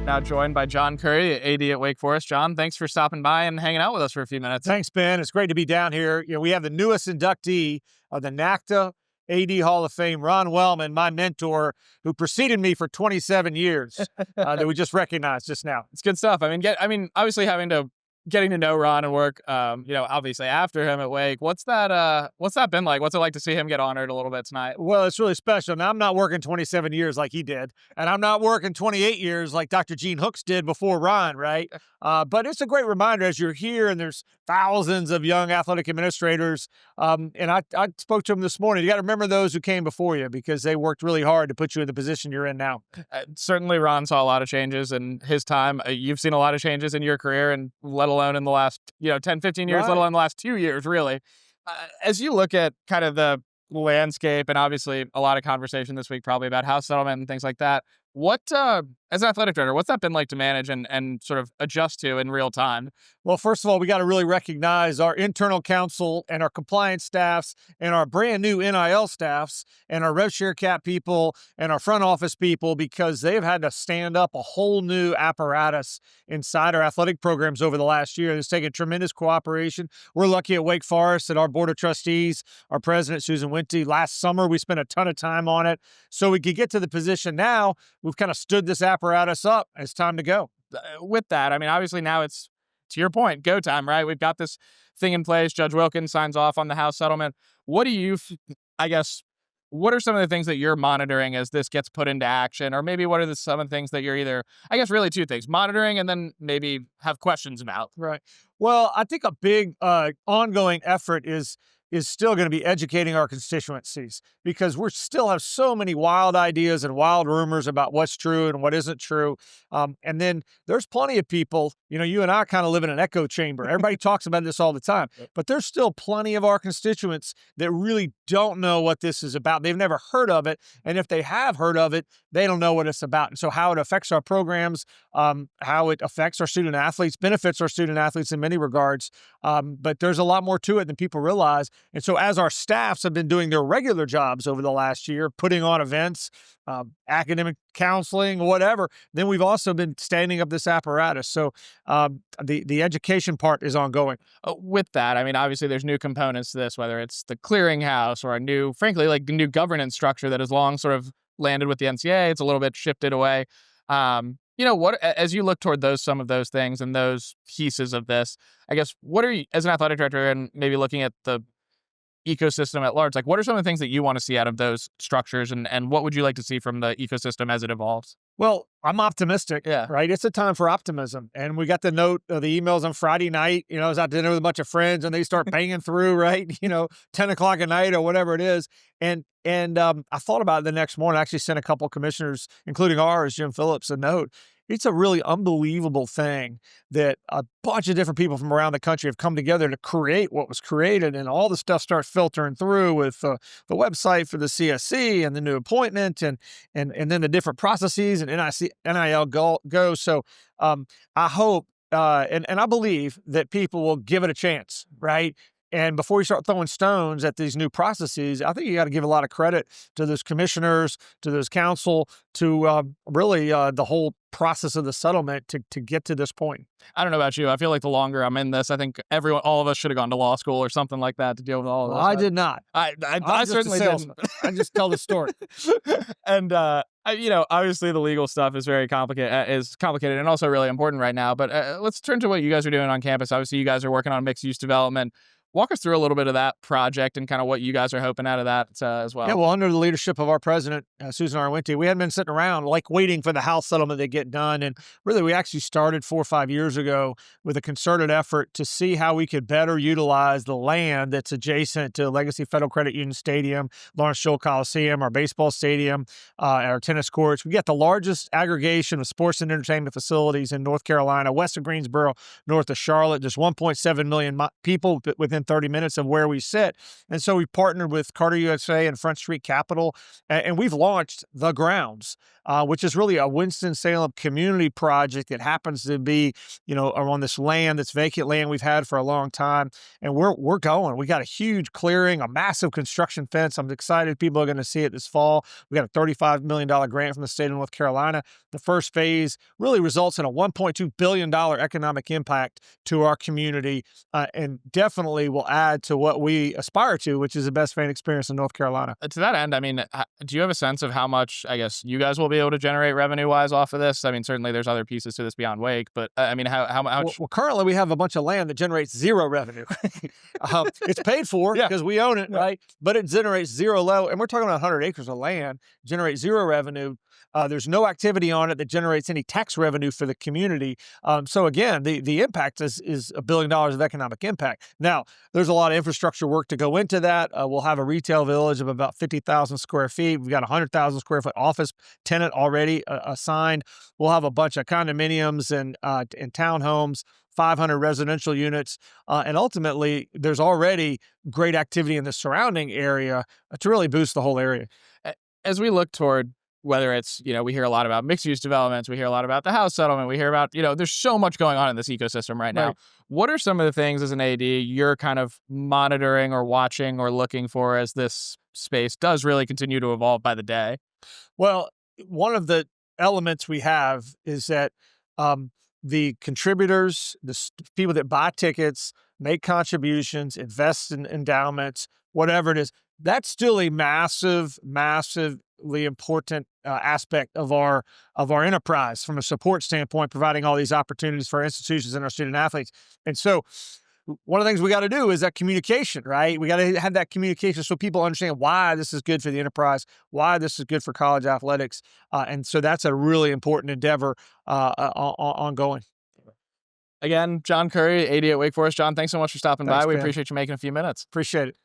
Now joined by John Currie, AD at Wake Forest. John, thanks for stopping by and hanging out with us for a few minutes. Thanks, Ben. It's great to be down here. We have the newest inductee of the NACDA AD Hall of Fame, Ron Wellman, my mentor, who preceded me for 27 years, that we just recognized just now. It's good stuff. Obviously getting to know Ron and work, obviously after him at Wake. What's that been like? What's it like to see him get honored a little bit tonight? Well, it's really special. Now, I'm not working 27 years like he did, and I'm not working 28 years like Dr. Gene Hooks did before Ron, right? But it's a great reminder as you're here and there's thousands of young athletic administrators. And I spoke to them this morning. You got to remember those who came before you because they worked really hard to put you in the position you're in now. Certainly, Ron saw a lot of changes in his time. You've seen a lot of changes in your career, and let alone in the last 10, 15 years, Right. let alone the last 2 years, really. As you look at kind of the landscape, and obviously a lot of conversation this week probably about house settlement and things like that, what, as an athletic director, what's that been like to manage and sort of adjust to in real time? Well, first of all, we got to really recognize our internal counsel and our compliance staffs and our brand new NIL staffs and our rev share cap people and our front office people, because they've had to stand up a whole new apparatus inside our athletic programs over the last year. It's taken tremendous cooperation. We're lucky at Wake Forest that our board of trustees, our president, Susan Wente, last summer, we spent a ton of time on it so we could get to the position now. We've kind of stood this apparatus up. It's time to go. With that, obviously now it's, to your point, go time, right? We've got this thing in place. Judge Wilkins signs off on the house settlement. What are some of the things that you're monitoring as this gets put into action? Or maybe what are some of the things that you're either, really two things, monitoring and then maybe have questions about? Right. Well, I think a big ongoing effort is still going to be educating our constituencies, because we still have so many wild ideas and wild rumors about what's true and what isn't true. And then there's plenty of people, you and I kind of live in an echo chamber. Everybody talks about this all the time, but there's still plenty of our constituents that really don't know what this is about. They've never heard of it. And if they have heard of it, they don't know what it's about. And so how it affects our programs, how it affects our student athletes, benefits our student athletes in many regards. But there's a lot more to it than people realize. And so as our staffs have been doing their regular jobs over the last year, putting on events, academic counseling, whatever, then we've also been standing up this apparatus. So the education part is ongoing. With that, obviously there's new components to this, whether it's the clearinghouse or a new governance structure that has long sort of landed with the NCAA. It's a little bit shifted away. What, as you look toward some of those things and those pieces of this, I guess, what are you, as an athletic director and maybe looking at the ecosystem at large, what are some of the things that you want to see out of those structures, and what would you like to see from the ecosystem as it evolves? Well, I'm optimistic, right? It's a time for optimism. And we got the note, the emails on Friday night, I was out to dinner with a bunch of friends and they start banging through, right? 10 o'clock at night or whatever it is. And I thought about it the next morning. I actually sent a couple of commissioners, including ours, Jim Phillips, a note. It's a really unbelievable thing that a bunch of different people from around the country have come together to create what was created, and all the stuff starts filtering through with the website for the CSC and the new appointment and then the different processes and NIL go. So I hope and I believe that people will give it a chance, right? And before you start throwing stones at these new processes, I think you got to give a lot of credit to those commissioners, to those council, to really the whole process of the settlement to get to this point. I don't know about you. I feel like the longer I'm in this, I think all of us should have gone to law school or something like that to deal with all of this. Well, I did not. I certainly didn't. I just tell the story. And obviously the legal stuff is very complicated, and also really important right now. But let's turn to what you guys are doing on campus. Obviously, you guys are working on mixed use development. Walk us through a little bit of that project and kind of what you guys are hoping out of that as well. Yeah, well, under the leadership of our president, Susan R. Wente, we hadn't been sitting around waiting for the house settlement to get done. And really, we actually started 4 or 5 years ago with a concerted effort to see how we could better utilize the land that's adjacent to Legacy Federal Credit Union Stadium, Lawrence Scholl Coliseum, our baseball stadium, our tennis courts. We got the largest aggregation of sports and entertainment facilities in North Carolina, west of Greensboro, north of Charlotte. There's 1.7 million people within within 30 minutes of where we sit. And so we partnered with Carter USA and Front Street Capital, and we've launched The Grounds, which is really a Winston-Salem community project that happens to be, on this land, that's vacant land we've had for a long time. And we're going. We got a huge clearing, a massive construction fence. I'm excited people are going to see it this fall. We got a $35 million grant from the state of North Carolina. The first phase really results in a $1.2 billion economic impact to our community, and definitely will add to what we aspire to, which is the best fan experience in North Carolina. To that end, I mean, do you have a sense of how much, I guess, you guys will be able to generate revenue-wise off of this? I mean, certainly there's other pieces to this beyond Wake, but I mean, how much? Well, currently we have a bunch of land that generates zero revenue. It's paid for because we own it, right? But it generates zero low, and we're talking about 100 acres of land, generates zero revenue. There's no activity on it that generates any tax revenue for the community. So again, the impact is $1 billion of economic impact. Now, there's a lot of infrastructure work to go into that. We'll have a retail village of about 50,000 square feet. We've got a 100,000 square foot office tenant already assigned. We'll have a bunch of condominiums and townhomes, 500 residential units. And ultimately, there's already great activity in the surrounding area to really boost the whole area. As we look toward, whether it's, we hear a lot about mixed-use developments, we hear a lot about the house settlement, we hear about, there's so much going on in this ecosystem right now. Right. What are some of the things as an AD you're kind of monitoring or watching or looking for as this space does really continue to evolve by the day? Well, one of the elements we have is that the contributors, the people that buy tickets, make contributions, invest in endowments, whatever it is, that's still a massively important aspect of our enterprise from a support standpoint, providing all these opportunities for our institutions and our student athletes. And so one of the things we got to do is that communication, right? We got to have that communication so people understand why this is good for the enterprise, why this is good for college athletics. And so that's a really important endeavor ongoing. Again, John Currie, AD at Wake Forest. John, thanks so much for stopping by. We appreciate you making a few minutes. Appreciate it.